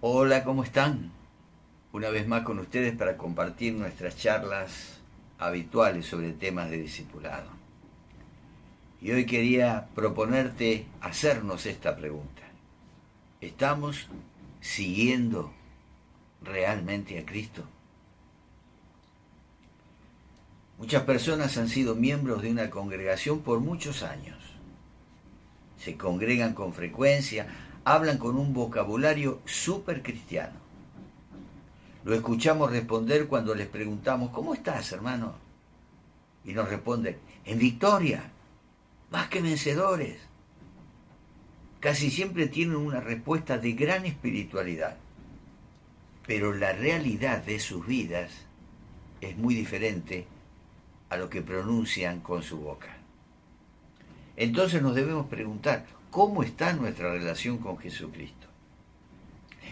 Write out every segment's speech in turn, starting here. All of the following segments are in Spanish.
Hola, ¿cómo están? Una vez más con ustedes para compartir nuestras charlas habituales sobre temas de discipulado. Y hoy quería proponerte hacernos esta pregunta. ¿Estamos siguiendo realmente a Cristo? Muchas personas han sido miembros de una congregación por muchos años. Se congregan con frecuencia, hablan con un vocabulario súper cristiano. Lo escuchamos responder cuando les preguntamos, ¿cómo estás, hermano? Y nos responden, en victoria, más que vencedores. Casi siempre tienen una respuesta de gran espiritualidad, pero la realidad de sus vidas es muy diferente a lo que pronuncian con su boca. Entonces nos debemos preguntar, ¿cómo está nuestra relación con Jesucristo?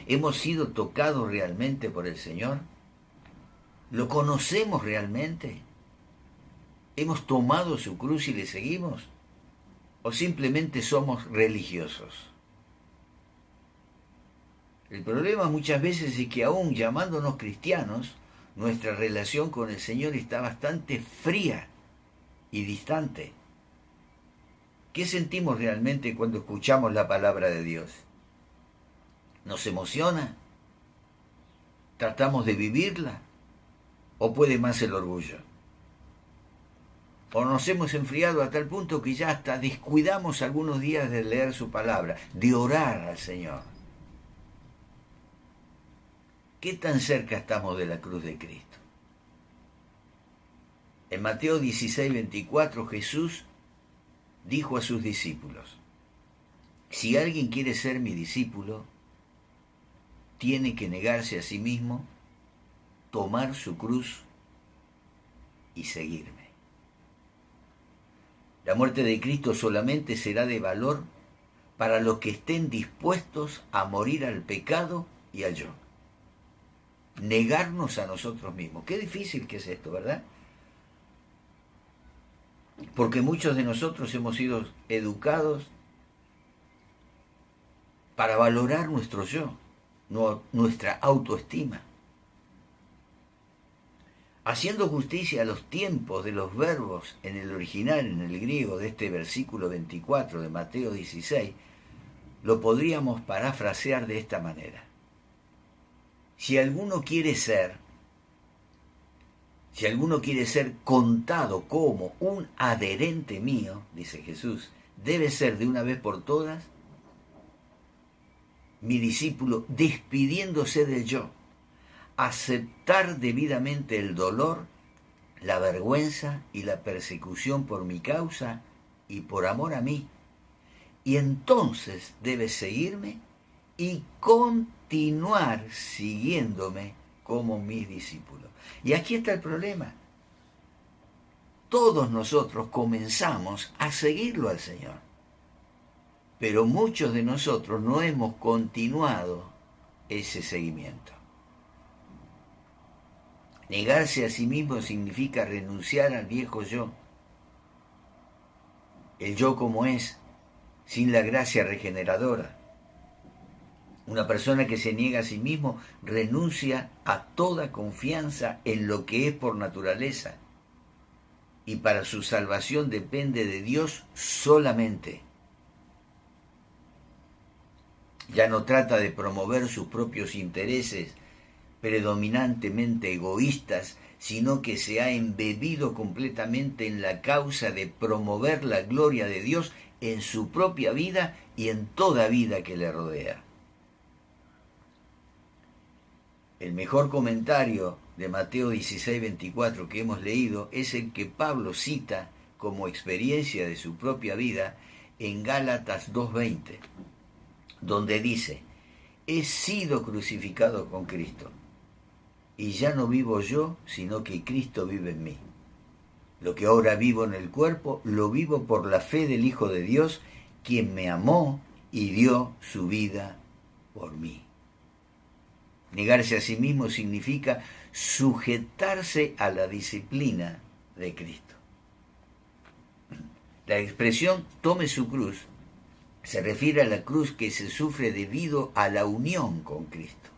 ¿Hemos sido tocados realmente por el Señor? ¿Lo conocemos realmente? ¿Hemos tomado su cruz y le seguimos? ¿O simplemente somos religiosos? El problema muchas veces es que aún llamándonos cristianos, nuestra relación con el Señor está bastante fría y distante. ¿Qué sentimos realmente cuando escuchamos la palabra de Dios? ¿Nos emociona? ¿Tratamos de vivirla? ¿O puede más el orgullo? ¿O nos hemos enfriado a tal punto que ya hasta descuidamos algunos días de leer su palabra, de orar al Señor? ¿Qué tan cerca estamos de la cruz de Cristo? En Mateo 16:24 Jesús dijo a sus discípulos, si alguien quiere ser mi discípulo, tiene que negarse a sí mismo, tomar su cruz y seguirme. La muerte de Cristo solamente será de valor para los que estén dispuestos a morir al pecado y al yo. Negarnos a nosotros mismos. Qué difícil que es esto, ¿verdad? Porque muchos de nosotros hemos sido educados para valorar nuestro yo, nuestra autoestima. Haciendo justicia a los tiempos de los verbos en el original, en el griego de este versículo 24 de Mateo 16, lo podríamos parafrasear de esta manera. Si alguno quiere ser contado como un adherente mío, dice Jesús, debe ser de una vez por todas mi discípulo despidiéndose del yo, aceptar debidamente el dolor, la vergüenza y la persecución por mi causa y por amor a mí. Y entonces debe seguirme y continuar siguiéndome como mis discípulos. Y aquí está el problema. Todos nosotros comenzamos a seguirlo al Señor, pero muchos de nosotros no hemos continuado ese seguimiento. Negarse a sí mismo significa renunciar al viejo yo, el yo como es, sin la gracia regeneradora. Una persona que se niega a sí mismo renuncia a toda confianza en lo que es por naturaleza y para su salvación depende de Dios solamente. Ya no trata de promover sus propios intereses predominantemente egoístas, sino que se ha embebido completamente en la causa de promover la gloria de Dios en su propia vida y en toda vida que le rodea. El mejor comentario de Mateo 16:24 que hemos leído es el que Pablo cita como experiencia de su propia vida en Gálatas 2:20, donde dice, he sido crucificado con Cristo, y ya no vivo yo, sino que Cristo vive en mí. Lo que ahora vivo en el cuerpo, lo vivo por la fe del Hijo de Dios, quien me amó y dio su vida por mí. Negarse a sí mismo significa sujetarse a la disciplina de Cristo. La expresión tome su cruz Se refiere a la cruz que se sufre debido a la unión con Cristo.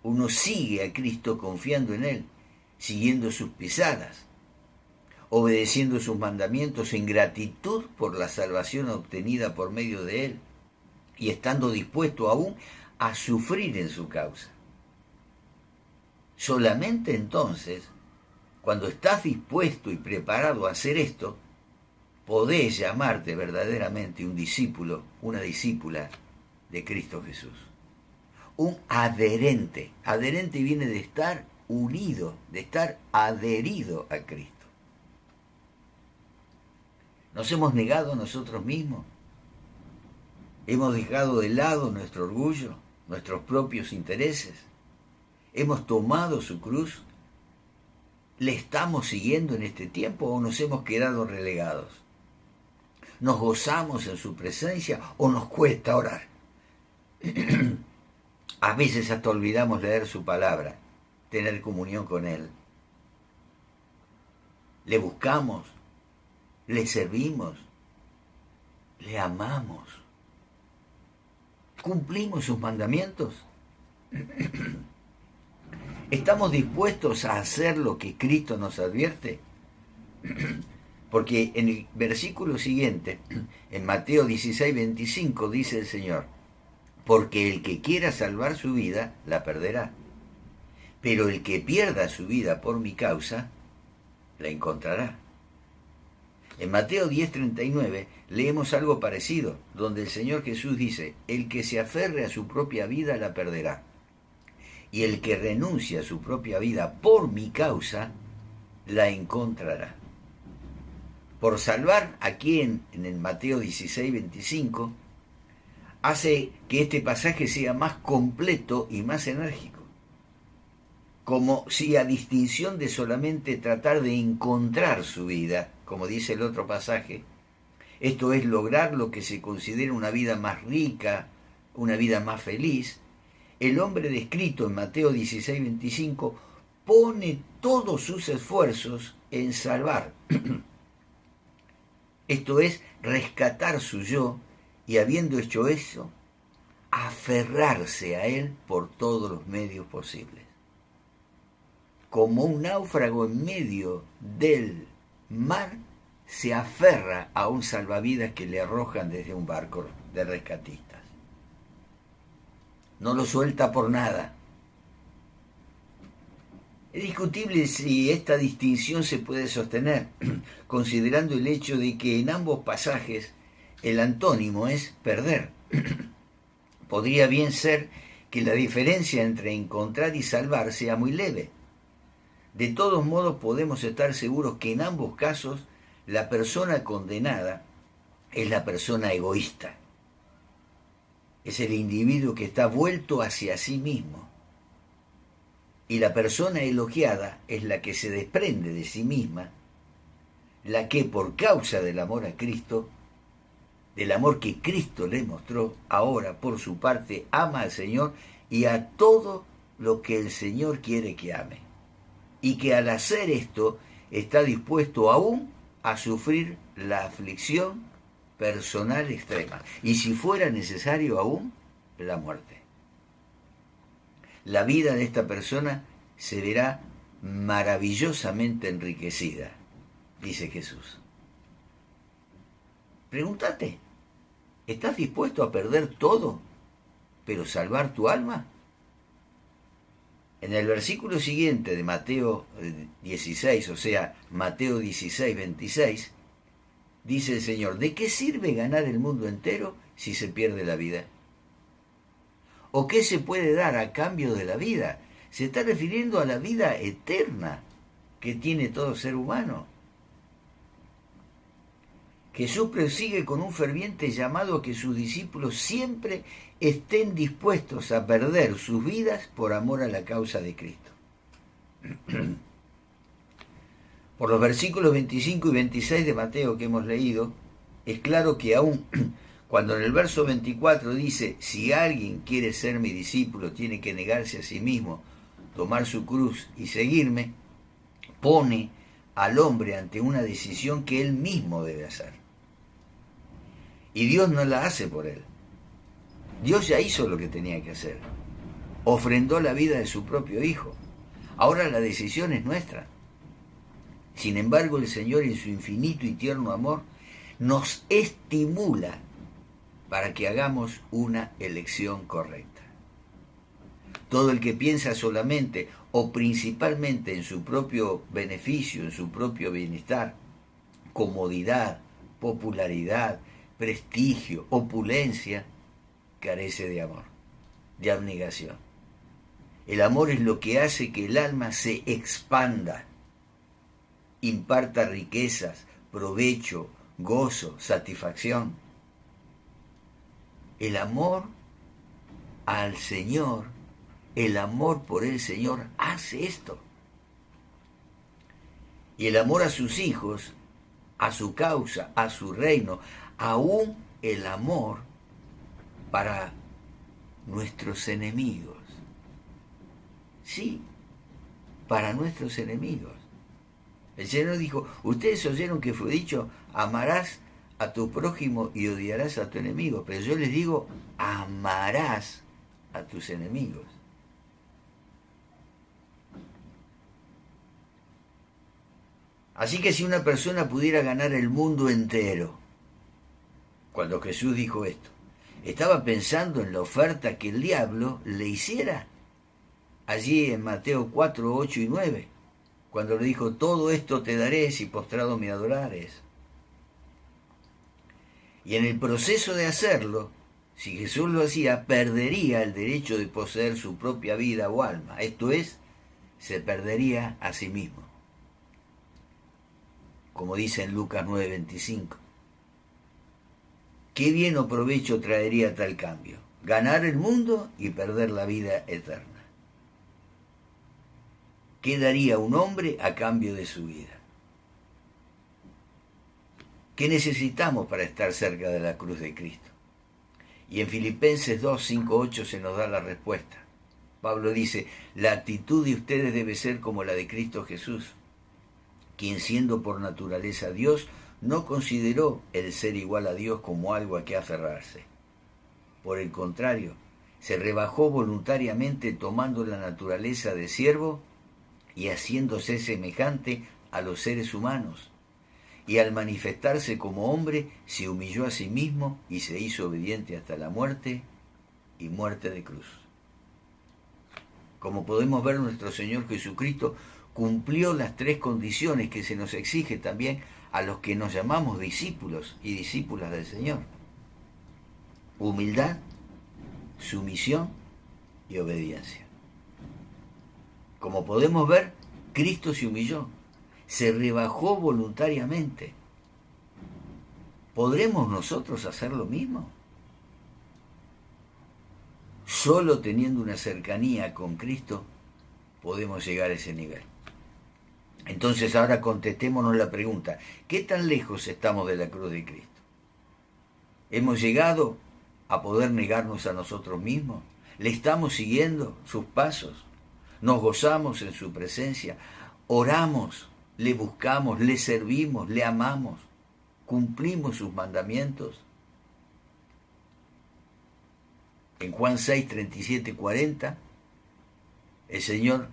Uno sigue a Cristo confiando en Él, siguiendo sus pisadas, obedeciendo sus mandamientos en gratitud por la salvación obtenida por medio de Él y estando dispuesto aún a sufrir en su causa. Solamente entonces, cuando estás dispuesto y preparado a hacer esto, podés llamarte verdaderamente un discípulo, una discípula de Cristo Jesús. Un adherente. Adherente viene de estar unido, de estar adherido a Cristo. Nos hemos negado a nosotros mismos. Hemos dejado de lado nuestro orgullo, nuestros propios intereses. Hemos tomado su cruz. ¿Le estamos siguiendo en este tiempo o nos hemos quedado relegados? ¿Nos gozamos en su presencia o nos cuesta orar? A veces hasta olvidamos leer su palabra, tener comunión con Él. Le buscamos, le servimos, le amamos. ¿Cumplimos sus mandamientos? ¿Estamos dispuestos a hacer lo que Cristo nos advierte? Porque en el versículo siguiente, en Mateo 16:25, dice el Señor: porque el que quiera salvar su vida, la perderá. Pero el que pierda su vida por mi causa, la encontrará. En Mateo 10:39 leemos algo parecido, donde el Señor Jesús dice: el que se aferre a su propia vida, la perderá. Y el que renuncia a su propia vida por mi causa, la encontrará. Por salvar, aquí en el Mateo 16:25, hace que este pasaje sea más completo y más enérgico. Como si a distinción de solamente tratar de encontrar su vida, como dice el otro pasaje, esto es lograr lo que se considera una vida más rica, una vida más feliz, el hombre descrito en Mateo 16:25 pone todos sus esfuerzos en salvar. Esto es rescatar su yo y, habiendo hecho eso, aferrarse a él por todos los medios posibles. Como un náufrago en medio del mar se aferra a un salvavidas que le arrojan desde un barco de rescatistas. No lo suelta por nada. Es discutible si esta distinción se puede sostener, considerando el hecho de que en ambos pasajes el antónimo es perder. Podría bien ser que la diferencia entre encontrar y salvar sea muy leve. De todos modos, podemos estar seguros que en ambos casos la persona condenada es la persona egoísta. Es el individuo que está vuelto hacia sí mismo. Y la persona elogiada es la que se desprende de sí misma, la que por causa del amor a Cristo, del amor que Cristo le mostró, ahora por su parte ama al Señor y a todo lo que el Señor quiere que ame. Y que al hacer esto está dispuesto aún a sufrir la aflicción personal extrema. Y si fuera necesario aún, la muerte. La vida de esta persona se verá maravillosamente enriquecida, dice Jesús. Pregúntate, ¿estás dispuesto a perder todo, pero salvar tu alma? En el versículo siguiente de Mateo 16, o sea, Mateo 16:26, dice el Señor: ¿de qué sirve ganar el mundo entero si se pierde la vida? ¿O qué se puede dar a cambio de la vida? Se está refiriendo a la vida eterna que tiene todo ser humano. Jesús prosigue con un ferviente llamado a que sus discípulos siempre estén dispuestos a perder sus vidas por amor a la causa de Cristo. Por los versículos 25 y 26 de Mateo que hemos leído, es claro que aún cuando en el verso 24 dice: si alguien quiere ser mi discípulo, tiene que negarse a sí mismo, tomar su cruz y seguirme, pone al hombre ante una decisión que él mismo debe hacer. Y Dios no la hace por él. Dios ya hizo lo que tenía que hacer. Ofrendó la vida de su propio Hijo. Ahora la decisión es nuestra. Sin embargo, el Señor, en su infinito y tierno amor, nos estimula para que hagamos una elección correcta. Todo el que piensa solamente o principalmente en su propio beneficio, en su propio bienestar, comodidad, popularidad, prestigio, opulencia, carece de amor, de abnegación. El amor es lo que hace que el alma se expanda, imparta riquezas, provecho, gozo, satisfacción. El amor al Señor, el amor por el Señor hace esto. Y el amor a sus hijos, a su causa, a su reino, aún el amor para nuestros enemigos. Sí, para nuestros enemigos. El Señor dijo, ustedes oyeron que fue dicho, amarás a tu prójimo y odiarás a tu enemigo. Pero yo les digo, amarás a tus enemigos. Así que si una persona pudiera ganar el mundo entero, cuando Jesús dijo esto, estaba pensando en la oferta que el diablo le hiciera. Allí en Mateo 4, 8 y 9, cuando le dijo, todo esto te daré si postrado me adorares. Y en el proceso de hacerlo, si Jesús lo hacía, perdería el derecho de poseer su propia vida o alma. Esto es, se perdería a sí mismo. Como dice en Lucas 9, 25. ¿Qué bien o provecho traería tal cambio? Ganar el mundo y perder la vida eterna. ¿Qué daría un hombre a cambio de su vida? ¿Qué necesitamos para estar cerca de la cruz de Cristo? Y en Filipenses 2, 5, 8 se nos da la respuesta. Pablo dice, la actitud de ustedes debe ser como la de Cristo Jesús, quien siendo por naturaleza Dios, no consideró el ser igual a Dios como algo a que aferrarse. Por el contrario, se rebajó voluntariamente tomando la naturaleza de siervo y haciéndose semejante a los seres humanos. Y al manifestarse como hombre, se humilló a sí mismo y se hizo obediente hasta la muerte y muerte de cruz. Como podemos ver, nuestro Señor Jesucristo cumplió las tres condiciones que se nos exige también a los que nos llamamos discípulos y discípulas del Señor. Humildad, sumisión y obediencia. Como podemos ver, Cristo se humilló, se rebajó voluntariamente. ¿Podremos nosotros hacer lo mismo? Solo teniendo una cercanía con Cristo podemos llegar a ese nivel. Entonces ahora contestémonos la pregunta, ¿qué tan lejos estamos de la cruz de Cristo? ¿Hemos llegado a poder negarnos a nosotros mismos? ¿Le estamos siguiendo sus pasos? ¿Nos gozamos en su presencia? ¿Oramos? ¿Le buscamos? ¿Le servimos? ¿Le amamos? ¿Cumplimos sus mandamientos? En Juan 6, 37, 40, el Señor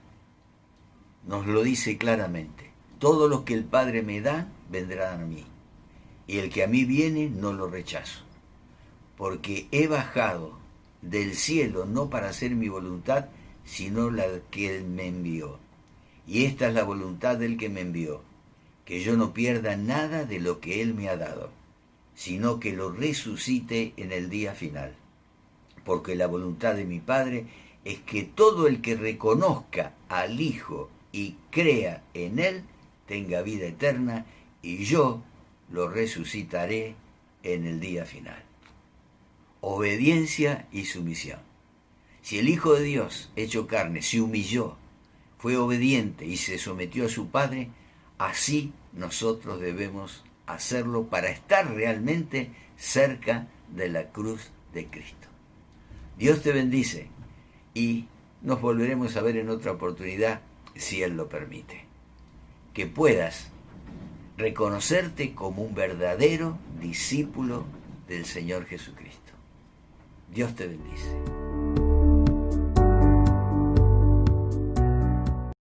nos lo dice claramente. Todos los que el Padre me da, vendrán a mí. Y el que a mí viene, no lo rechazo. Porque he bajado del cielo no para hacer mi voluntad, sino la que Él me envió. Y esta es la voluntad del que me envió, que yo no pierda nada de lo que Él me ha dado, sino que lo resucite en el día final. Porque la voluntad de mi Padre es que todo el que reconozca al Hijo y crea en Él, tenga vida eterna, y yo lo resucitaré en el día final. Obediencia y sumisión. Si el Hijo de Dios, hecho carne, se humilló, fue obediente y se sometió a su Padre, así nosotros debemos hacerlo para estar realmente cerca de la cruz de Cristo. Dios te bendice y nos volveremos a ver en otra oportunidad, si Él lo permite. Que puedas reconocerte como un verdadero discípulo del Señor Jesucristo. Dios te bendice.